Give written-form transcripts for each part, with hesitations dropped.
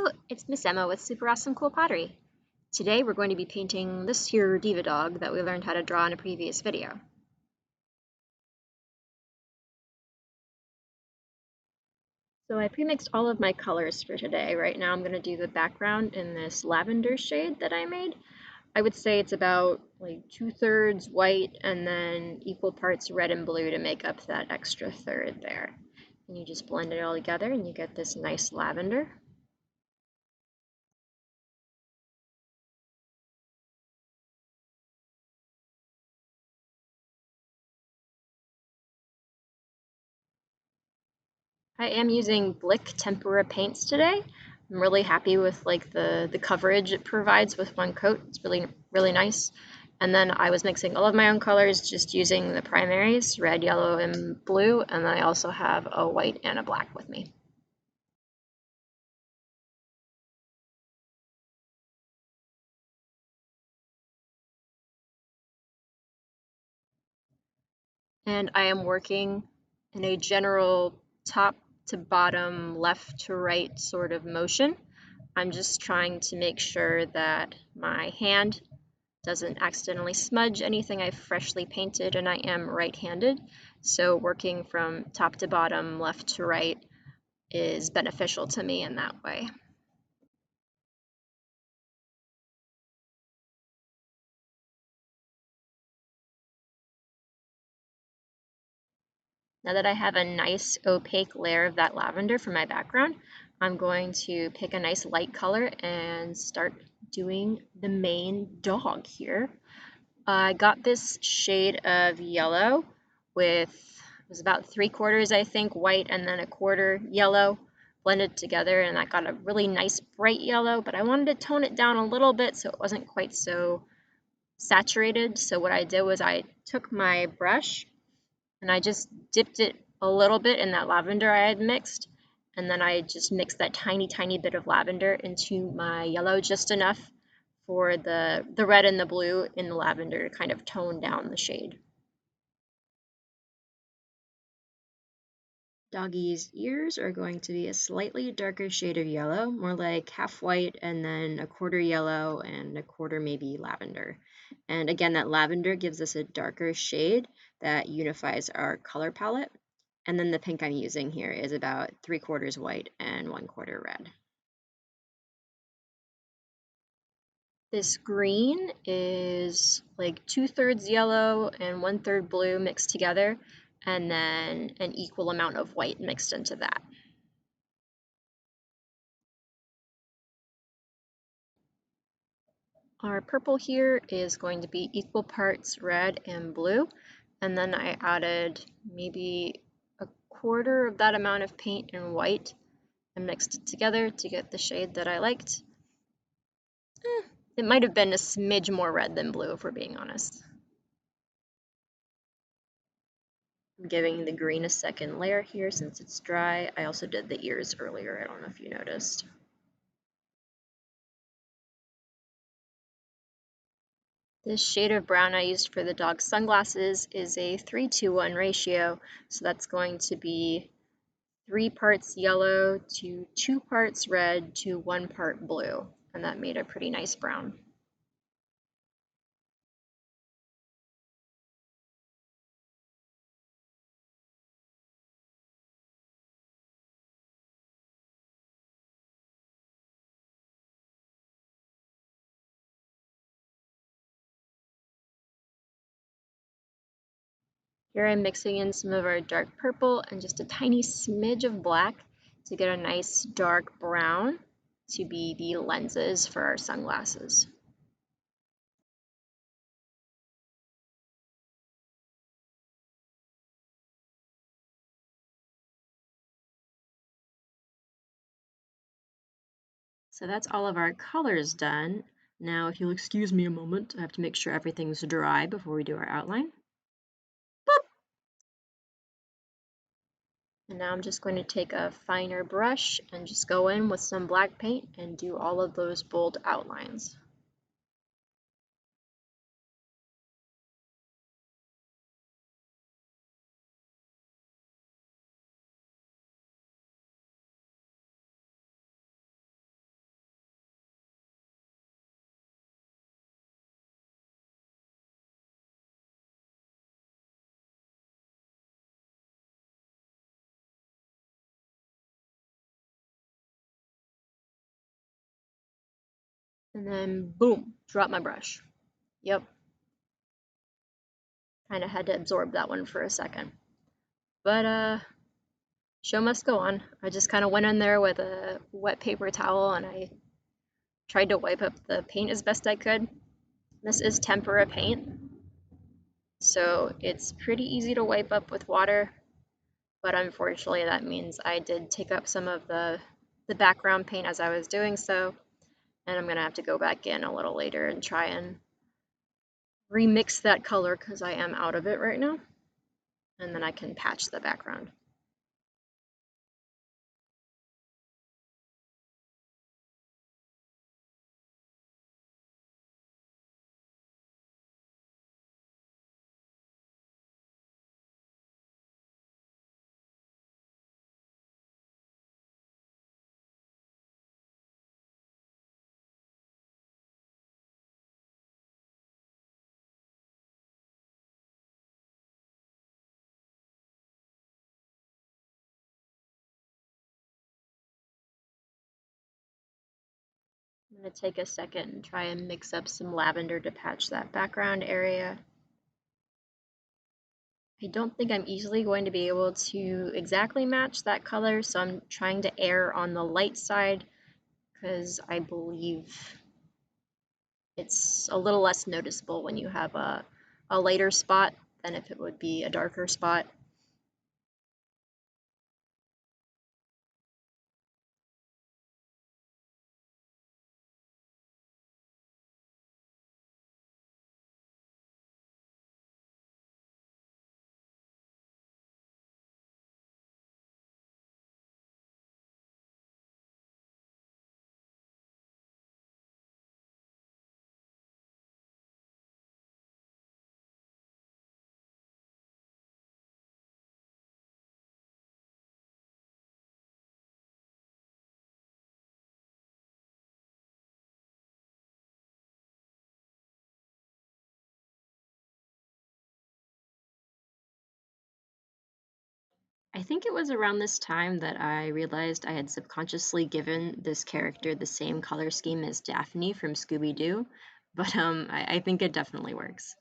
Hello, it's Miss Emma with Super Awesome Cool Pottery. Today we're going to be painting this here Diva Dog that we learned how to draw in a previous video. So I pre-mixed all of my colors for today. Right now I'm going to do the background in this lavender shade that I made. I would say it's about like 2/3 white and then equal parts red and blue to make up that extra third there. And you just blend it all together and you get this nice lavender. I am using Blick tempera paints today. I'm really happy with like the coverage it provides with one coat. It's really nice. And then I was mixing all of my own colors just using the primaries, red, yellow, and blue, and then I also have a white and a black with me. And I am working in a general top to bottom, left to right sort of motion. I'm just trying to make sure that my hand doesn't accidentally smudge anything I've freshly painted, and I am right-handed, so working from top to bottom, left to right is beneficial to me in that way. Now that I have a nice opaque layer of that lavender for my background, I'm going to pick a nice light color and start doing the main dog here. I got this shade of yellow with, it was about 3/4, I think, white and then 1/4 yellow blended together, and that got a really nice bright yellow, but I wanted to tone it down a little bit so it wasn't quite so saturated. So what I did was I took my brush and I just dipped it a little bit in that lavender I had mixed, and then I just mixed that tiny bit of lavender into my yellow, just enough for the red and the blue in the lavender to kind of tone down the shade. Doggie's ears are going to be a slightly darker shade of yellow, more like half white and then 1/4 yellow and 1/4 maybe lavender. And again, that lavender gives us a darker shade that unifies our color palette. And then the pink I'm using here is about 3/4 white and 1/4 red. This green is like 2/3 yellow and 1/3 blue mixed together, and then an equal amount of white mixed into that. Our purple here is going to be equal parts red and blue, and then I added maybe 1/4 of that amount of paint in white and mixed it together to get the shade that I liked. It might have been a smidge more red than blue, if we're being honest. I'm giving the green a second layer here since it's dry. I also did the ears earlier, I don't know if you noticed. This shade of brown I used for the dog's sunglasses is a 3:1 ratio, so that's going to be 3 parts yellow to 2 parts red to 1 part blue, and that made a pretty nice brown. Here I'm mixing in some of our dark purple and just a tiny smidge of black to get a nice dark brown to be the lenses for our sunglasses. So that's all of our colors done. Now, if you'll excuse me a moment, I have to make sure everything's dry before we do our outline. Boop. And now I'm just going to take a finer brush and just go in with some black paint and do all of those bold outlines. And then boom, drop my brush. Yep, kind of had to absorb that one for a second. But show must go on. I just kind of went in there with a wet paper towel and I tried to wipe up the paint as best I could. This is tempera paint, so it's pretty easy to wipe up with water, but unfortunately that means I did take up some of the background paint as I was doing so, and I'm gonna have to go back in a little later and try and remix that color because I am out of it right now, and then I can patch the background. I'm going to take a second and try and mix up some lavender to patch that background area. I don't think I'm easily going to be able to exactly match that color, so I'm trying to err on the light side because I believe it's a little less noticeable when you have a lighter spot than if it would be a darker spot. I think it was around this time that I realized I had subconsciously given this character the same color scheme as Daphne from Scooby-Doo, but I think it definitely works.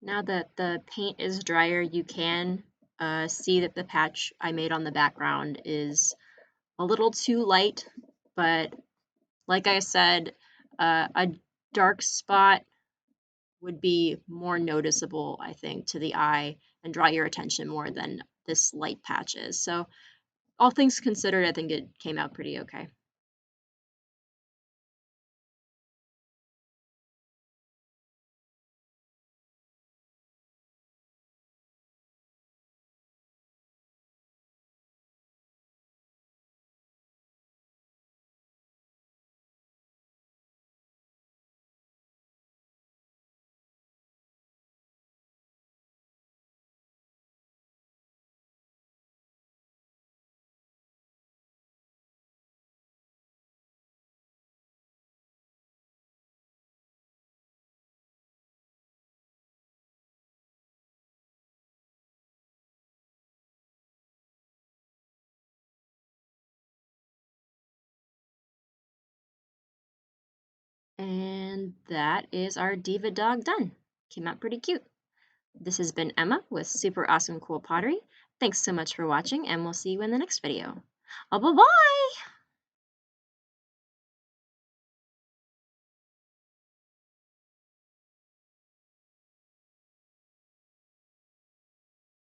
Now that the paint is drier, you can see that the patch I made on the background is a little too light, but like I said, a dark spot would be more noticeable, I think, to the eye and draw your attention more than this light patch is. So, all things considered, I think it came out pretty okay. And that is our Diva Dog done. Came out pretty cute. This has been Emma with Super Awesome Cool Pottery. Thanks so much for watching, and we'll see you in the next video. Bye-bye!